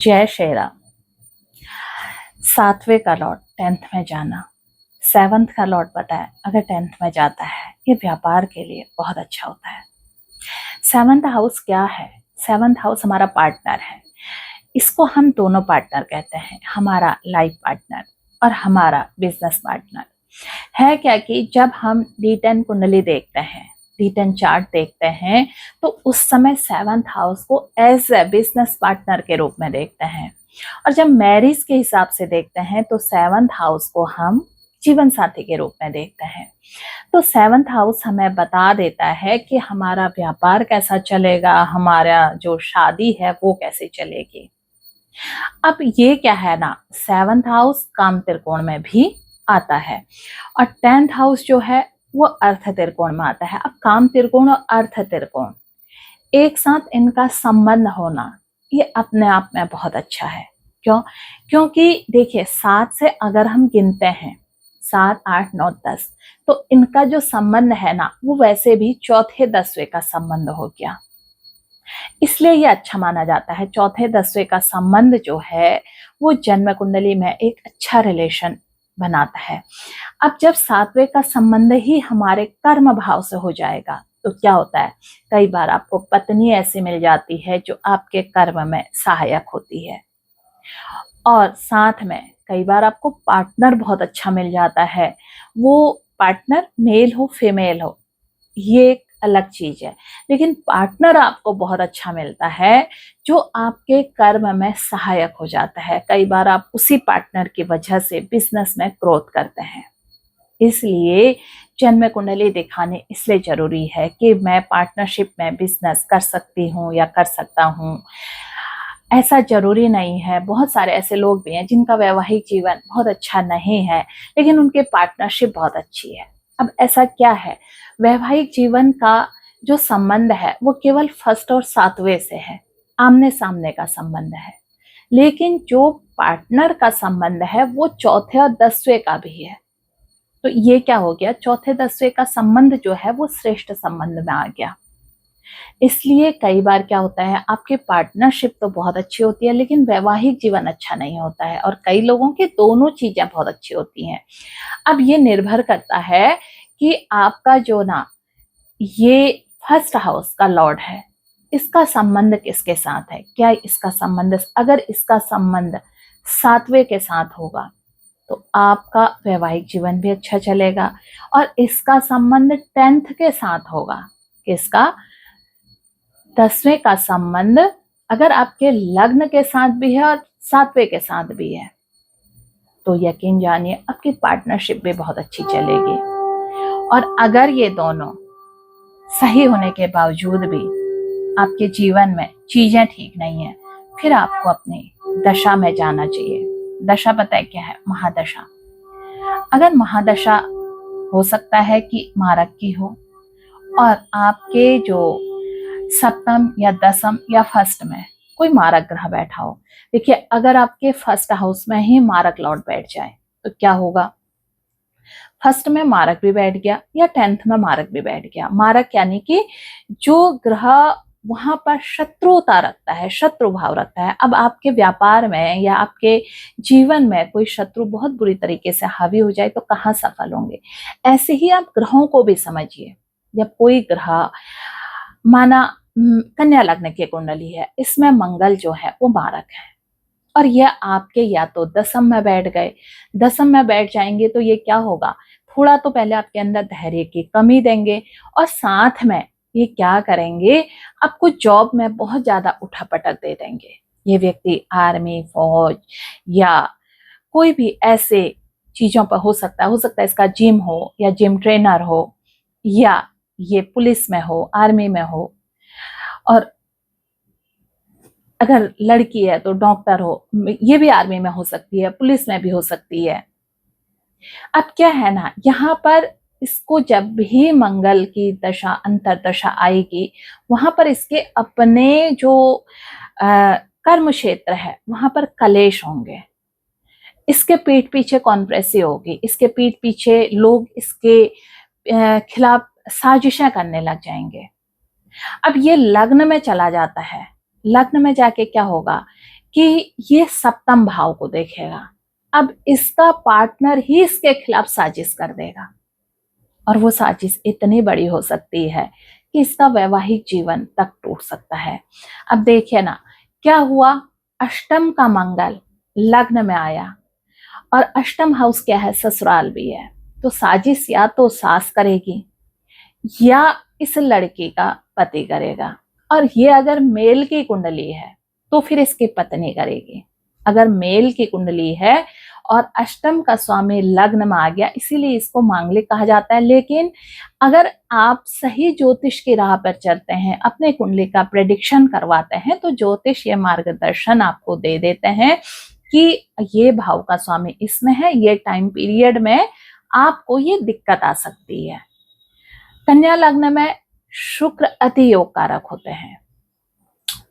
जय श्री राम। 7वें का Lord 10th में जाना, 7th का लॉर्ड बताया अगर 10th में जाता है ये व्यापार के लिए बहुत अच्छा होता है। 7th हाउस क्या है? 7th हाउस हमारा पार्टनर है। इसको हम दोनों पार्टनर कहते हैं, हमारा लाइफ पार्टनर और हमारा बिजनेस पार्टनर। है क्या कि जब हम D10 कुंडली देखते हैं, D10 चार्ट देखते हैं, तो उस समय 7th हाउस को एज ए बिजनेस पार्टनर के रूप में देखते हैं। और जब मैरिज के हिसाब से देखते हैं तो 7th हाउस को हम जीवन साथी के रूप में देखते हैं। तो 7th हाउस हमें बता देता है कि हमारा व्यापार कैसा चलेगा, हमारा जो शादी है वो कैसे चलेगी। अब ये क्या है ना, 7th हाउस काम त्रिकोण में भी आता है और 10th हाउस जो है वो अर्थ त्रिकोण में आता है। अब काम त्रिकोण और अर्थ त्रिकोण एक साथ इनका संबंध होना ये अपने आप में बहुत अच्छा है। क्यों? क्योंकि देखिए 7 से अगर हम गिनते हैं 7, 8, 9, 10 तो इनका जो संबंध है ना वो वैसे भी चौथे 10वें का संबंध हो गया, इसलिए ये अच्छा माना जाता है। चौथे 10वें का संबंध जो है वो जन्म कुंडली में एक अच्छा रिलेशन बनाता है। अब जब 7वें का संबंध ही हमारे कर्म भाव से हो जाएगा तो क्या होता है, कई बार आपको पत्नी ऐसी मिल जाती है जो आपके कर्म में सहायक होती है और साथ में कई बार आपको पार्टनर बहुत अच्छा मिल जाता है। वो पार्टनर मेल हो फीमेल हो ये एक अलग चीज है, लेकिन पार्टनर आपको बहुत अच्छा मिलता है जो आपके कर्म में सहायक हो जाता है। कई बार आप उसी पार्टनर की वजह से बिजनेस में ग्रोथ करते हैं। इसलिए जन्म कुंडली दिखाने इसलिए जरूरी है कि मैं पार्टनरशिप में बिजनेस कर सकती हूँ या कर सकता हूँ। ऐसा जरूरी नहीं है, बहुत सारे ऐसे लोग भी हैं जिनका वैवाहिक जीवन बहुत अच्छा नहीं है लेकिन उनके पार्टनरशिप बहुत अच्छी है। अब ऐसा क्या है, वैवाहिक जीवन का जो संबंध है वो केवल 1st और 7वें से है, आमने सामने का संबंध है, लेकिन जो पार्टनर का संबंध है वो चौथे और 10वें का भी है। तो ये क्या हो गया, चौथे 10वें का संबंध जो है वो श्रेष्ठ संबंध में आ गया। इसलिए कई बार क्या होता है, आपके पार्टनरशिप तो बहुत अच्छी होती है लेकिन वैवाहिक जीवन अच्छा नहीं होता है, और कई लोगों की दोनों चीजें बहुत अच्छी होती हैं। अब ये निर्भर करता है कि आपका जो ना ये 1st हाउस का लॉर्ड है इसका संबंध किसके साथ है। क्या इसका संबंध, अगर इसका संबंध 7वें के साथ होगा तो आपका वैवाहिक जीवन भी अच्छा चलेगा, और इसका संबंध 10th के साथ होगा, किसका, 10वें का संबंध अगर आपके लग्न के साथ भी है और 7वें के साथ भी है तो यकीन जानिए आपकी पार्टनरशिप भी बहुत अच्छी चलेगी। और अगर ये दोनों सही होने के बावजूद भी आपके जीवन में चीजें ठीक नहीं है, फिर आपको अपनी दशा में जाना चाहिए। दशा पता है क्या है? महादशा। अगर महादशा हो सकता है कि मारक की हो और आपके जो 7th या 10th या 1st में कोई मारक ग्रह बैठा हो। देखिए अगर आपके 1st हाउस में ही मारक लॉर्ड बैठ जाए तो क्या होगा, 1st में मारक भी बैठ गया या 10th में मारक भी बैठ गया। मारक यानी कि जो ग्रह वहां पर शत्रुता रखता है, शत्रु भाव रखता है। अब आपके व्यापार में या आपके जीवन में कोई शत्रु बहुत बुरी तरीके से हावी हो जाए तो कहाँ सफल होंगे। ऐसे ही आप ग्रहों को भी समझिए। जब कोई ग्रह माना कन्या लग्न की कुंडली है, इसमें मंगल जो है वो मारक है और यह आपके या तो 10th में बैठ गए, 10th में बैठ जाएंगे तो ये क्या होगा, थोड़ा तो पहले आपके अंदर धैर्य की कमी देंगे और साथ में ये क्या करेंगे, आपको जॉब में बहुत ज्यादा उठापटक दे देंगे। ये व्यक्ति आर्मी, फौज या कोई भी ऐसे चीजों पर हो सकता है इसका जिम हो या जिम ट्रेनर हो, या ये पुलिस में हो, आर्मी में हो, और अगर लड़की है तो डॉक्टर हो, ये भी आर्मी में हो सकती है, पुलिस में भी हो सकती है। अब क्या है ना, यहाँ पर इसको जब भी मंगल की दशा अंतरदशा आएगी वहां पर इसके अपने जो कर्म क्षेत्र है वहां पर कलेश होंगे, इसके पीठ पीछे कॉन्फ्रेंसी होगी, इसके पीठ पीछे लोग इसके खिलाफ साजिशें करने लग जाएंगे। अब ये लग्न में चला जाता है, लग्न में जाके क्या होगा, कि ये सप्तम भाव को देखेगा। अब इसका पार्टनर ही इसके खिलाफ साजिश कर देगा, और वो साजिश इतनी बड़ी हो सकती है कि इसका वैवाहिक जीवन तक टूट सकता है। अब देखिए ना क्या हुआ, अष्टम का मंगल लग्न में आया, और अष्टम हाउस क्या है, ससुराल भी है। तो साजिश या तो सास करेगी या इस लड़की का पति करेगा, और ये अगर मेल की कुंडली है तो फिर इसकी पत्नी करेगी। अगर मेल की कुंडली है और अष्टम का स्वामी लग्न में आ गया, इसीलिए इसको मांगलिक कहा जाता है। लेकिन अगर आप सही ज्योतिष की राह पर चलते हैं, अपने कुंडली का प्रेडिक्शन करवाते हैं, तो ज्योतिष ये मार्गदर्शन आपको दे देते हैं कि ये भाव का स्वामी इसमें है, ये टाइम पीरियड में आपको ये दिक्कत आ सकती है। कन्या लग्न में शुक्र अति योग कारक होते हैं,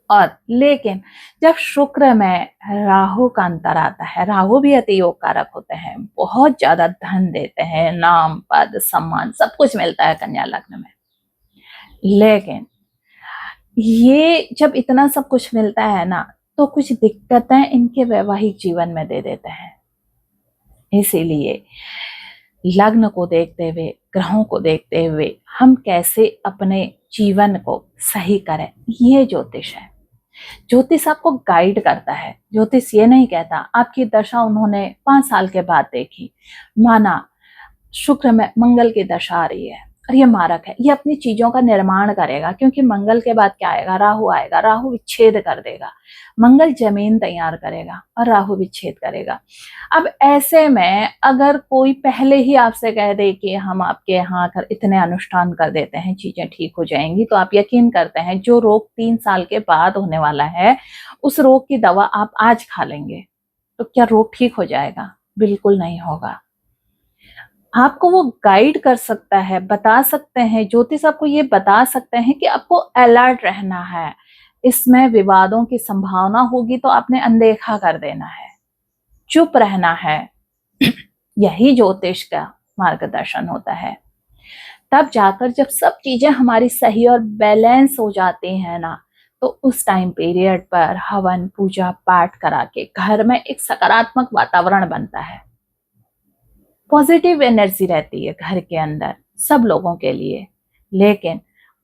और लेकिन जब शुक्र में राहु का अंतर आता है, राहु भी अति योग कारक होते हैं, बहुत ज्यादा धन देते हैं, नाम पद सम्मान सब कुछ मिलता है कन्या लग्न में। लेकिन ये जब इतना सब कुछ मिलता है ना, तो कुछ दिक्कतें इनके वैवाहिक जीवन में दे देते हैं। इसीलिए लग्न को देखते हुए, ग्रहों को देखते हुए हम कैसे अपने जीवन को सही करें, ये ज्योतिष है। ज्योतिष आपको गाइड करता है। ज्योतिष ये नहीं कहता आपकी दशा उन्होंने 5 साल के बाद देखी, माना शुक्र में मंगल की दशा आ रही है और ये मारक है, ये अपनी चीजों का निर्माण करेगा, क्योंकि मंगल के बाद क्या आएगा, राहु आएगा। राहु विच्छेद कर देगा, मंगल जमीन तैयार करेगा और राहु विच्छेद करेगा। अब ऐसे में अगर कोई पहले ही आपसे कह दे कि हम आपके यहाँ आकर इतने अनुष्ठान कर देते हैं, चीजें ठीक हो जाएंगी, तो आप यकीन करते हैं जो रोग 3 साल के बाद होने वाला है, उस रोग की दवा आप आज खा लेंगे, तो क्या रोग ठीक हो जाएगा? बिल्कुल नहीं होगा। आपको वो गाइड कर सकता है, बता सकते हैं, ज्योतिष आपको ये बता सकते हैं कि आपको अलर्ट रहना है, इसमें विवादों की संभावना होगी तो आपने अनदेखा कर देना है, चुप रहना है। यही ज्योतिष का मार्गदर्शन होता है। तब जाकर जब सब चीजें हमारी सही और बैलेंस हो जाती हैं ना, तो उस टाइम पीरियड पर हवन पूजा पाठ करा के घर में एक सकारात्मक वातावरण बनता है, पॉजिटिव एनर्जी रहती है घर के अंदर सब लोगों के लिए। लेकिन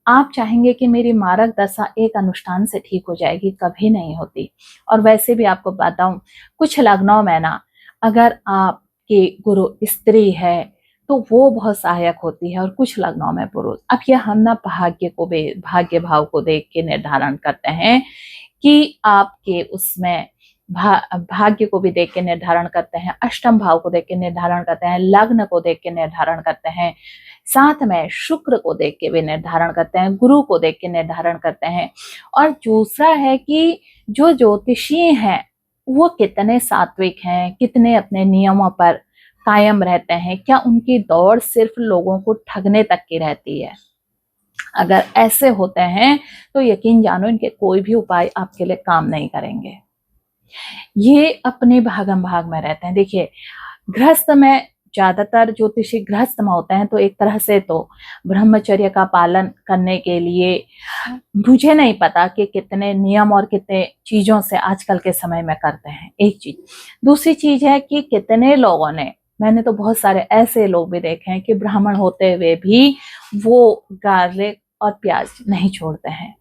आप चाहेंगे कि मेरी मारक दशा एक अनुष्ठान से ठीक हो जाएगी, कभी नहीं होती। और वैसे भी आपको बताऊं, कुछ लग्नों में ना अगर आपकी गुरु स्त्री है तो वो बहुत सहायक होती है, और कुछ लग्नों में पुरुष। अब यह हम ना भाग्य भाव को देख के निर्धारण करते हैं कि आपके उसमें भाग्य को भी देख के निर्धारण करते हैं, अष्टम भाव को देख के निर्धारण करते हैं, लग्न को देख के निर्धारण करते हैं, साथ में शुक्र को देख के भी निर्धारण करते हैं, गुरु को देख के निर्धारण करते हैं। और दूसरा है कि जो ज्योतिषी हैं वो कितने सात्विक हैं, कितने अपने नियमों पर कायम रहते हैं, क्या उनकी दौड़ सिर्फ लोगों को ठगने तक की रहती है? अगर ऐसे होते हैं तो यकीन जानो इनके कोई भी उपाय आपके लिए काम नहीं करेंगे। ये अपने भागम भाग में रहते हैं। देखिए, गृहस्थ में ज्यादातर ज्योतिषी गृहस्थ में होते हैं, तो एक तरह से तो ब्रह्मचर्य का पालन करने के लिए मुझे नहीं पता कि कितने नियम और कितने चीजों से आजकल के समय में करते हैं, एक चीज। दूसरी चीज है कि कितने लोगों ने, मैंने तो बहुत सारे ऐसे लोग भी देखे हैं कि ब्राह्मण होते हुए भी वो गार्लिक और प्याज नहीं छोड़ते हैं।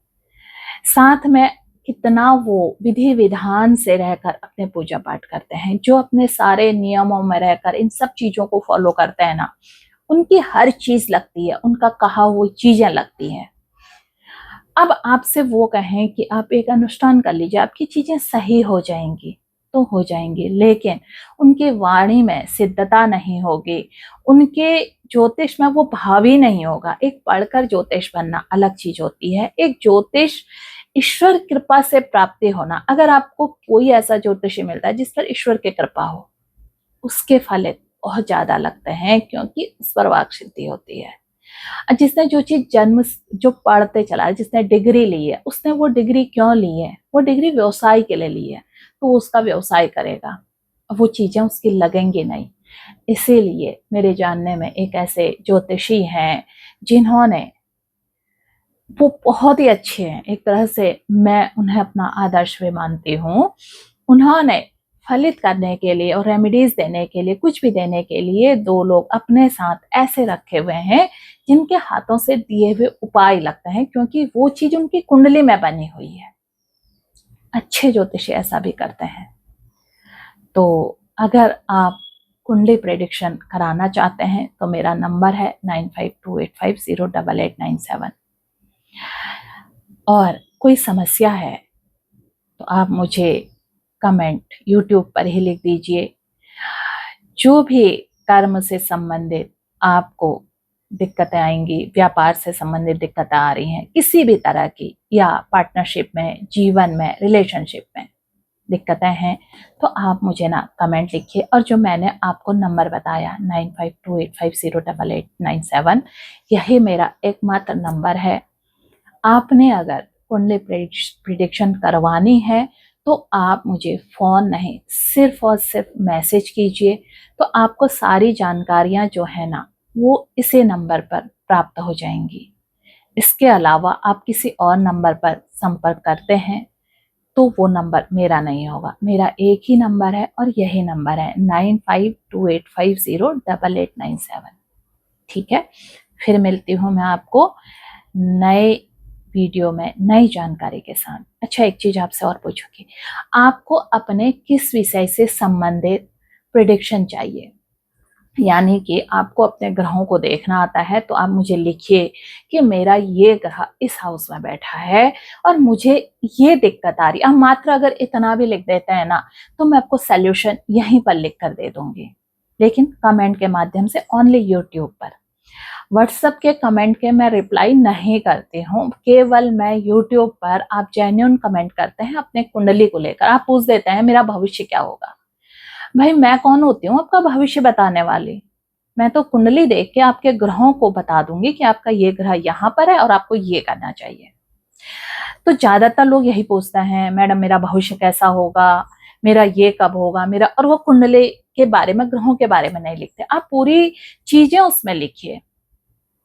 साथ में कितना वो विधि विधान से रहकर अपने पूजा पाठ करते हैं, जो अपने सारे नियमों में रहकर इन सब चीजों को फॉलो करते हैं ना, उनकी हर चीज लगती है, उनका कहा हुई चीजें लगती हैं। अब आपसे वो कहें कि आप एक अनुष्ठान कर लीजिए, आपकी चीजें सही हो जाएंगी, तो हो जाएंगी, लेकिन उनके वाणी में सिद्धता नहीं होगी, उनके ज्योतिष में वो भावी नहीं होगा। एक पढ़कर ज्योतिष बनना अलग चीज होती है, एक ज्योतिष ईश्वर कृपा से प्राप्ति होना। अगर आपको कोई ऐसा ज्योतिषी मिलता है जिस पर ईश्वर की कृपा हो, उसके फल बहुत ज्यादा लगते हैं, क्योंकि उस पर वाक सिद्धि होती है। जिसने जो चीज जन्म जो पढ़ते चला, जिसने डिग्री ली है, उसने वो डिग्री क्यों ली है? वो डिग्री व्यवसाय के लिए ली है, तो वो उसका व्यवसाय करेगा, वो चीजें उसकी लगेंगी नहीं। इसीलिए मेरे जानने में एक ऐसे ज्योतिषी हैं जिन्होंने वो बहुत ही अच्छे हैं। एक तरह से मैं उन्हें अपना आदर्श भी मानती हूँ। उन्होंने फलित करने के लिए और रेमेडीज देने के लिए, कुछ भी देने के लिए 2 लोग अपने साथ ऐसे रखे हुए हैं, जिनके हाथों से दिए हुए उपाय लगते हैं, क्योंकि वो चीज़ उनकी कुंडली में बनी हुई है। अच्छे ज्योतिषी ऐसा भी करते हैं। तो अगर आप कुंडली प्रेडिक्शन कराना चाहते हैं तो मेरा नंबर है 9528508897। और कोई समस्या है तो आप मुझे कमेंट यूट्यूब पर ही लिख दीजिए। जो भी कर्म से संबंधित आपको दिक्कतें आएंगी, व्यापार से संबंधित दिक्कतें आ रही हैं किसी भी तरह की, या पार्टनरशिप में, जीवन में, रिलेशनशिप में दिक्कतें हैं, तो आप मुझे ना कमेंट लिखिए। और जो मैंने आपको नंबर बताया 9528508897, यही मेरा एकमात्र नंबर है। आपने अगर कुंडली प्रिडिक्शन करवानी है तो आप मुझे फ़ोन नहीं, सिर्फ और सिर्फ मैसेज कीजिए, तो आपको सारी जानकारियां जो है ना वो इसी नंबर पर प्राप्त हो जाएंगी। इसके अलावा आप किसी और नंबर पर संपर्क करते हैं तो वो नंबर मेरा नहीं होगा। मेरा एक ही नंबर है और यही नंबर है 9528508897। ठीक है, फिर मिलती हूँ मैं आपको नए वीडियो में नई जानकारी के साथ। अच्छा, एक चीज आपसे और पूछूंगी, आपको अपने किस विषय से संबंधित प्रिडिक्शन चाहिए? यानी कि आपको अपने ग्रहों को देखना आता है तो आप मुझे लिखिए कि मेरा ये ग्रह इस हाउस में बैठा है और मुझे ये दिक्कत आ रही है। आप मात्र अगर इतना भी लिख देते हैं ना तो मैं आपको सोल्यूशन यहीं पर लिख कर दे दूंगी, लेकिन कमेंट के माध्यम से, ओनली यूट्यूब पर। व्हाट्सएप के कमेंट के मैं रिप्लाई नहीं करती हूँ, केवल मैं यूट्यूब पर आप जेन्युइन कमेंट करते हैं अपने कुंडली को लेकर, आप पूछ देते हैं मेरा भविष्य क्या होगा। भाई मैं कौन होती हूँ आपका भविष्य बताने वाली? मैं तो कुंडली देख के आपके ग्रहों को बता दूंगी कि आपका ये ग्रह यहाँ पर है और आपको ये करना चाहिए। तो ज्यादातर लोग यही पूछते हैं, मैडम मेरा भविष्य कैसा होगा, मेरा ये कब होगा मेरा, और वो कुंडली के बारे में, ग्रहों के बारे में नहीं लिखते। आप पूरी चीजें उसमें लिखिए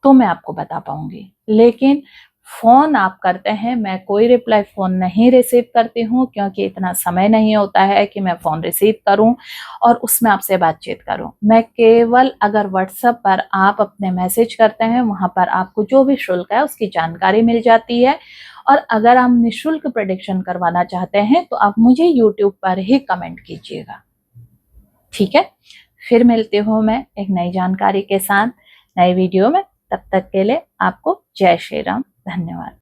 तो मैं आपको बता पाऊंगी। लेकिन फोन आप करते हैं, मैं कोई रिप्लाई फोन नहीं रिसीव करती हूँ, क्योंकि इतना समय नहीं होता है कि मैं फोन रिसीव करूं और उसमें आपसे बातचीत करूं। मैं केवल अगर व्हाट्सएप पर आप अपने मैसेज करते हैं, वहां पर आपको जो भी शुल्क है उसकी जानकारी मिल जाती है। और अगर आप निःशुल्क प्रेडिक्शन करवाना चाहते हैं तो आप मुझे यूट्यूब पर ही कमेंट कीजिएगा। ठीक है, फिर मिलती हूँ मैं एक नई जानकारी के साथ नए वीडियो में। तब तक के लिए आपको जय श्री राम, धन्यवाद।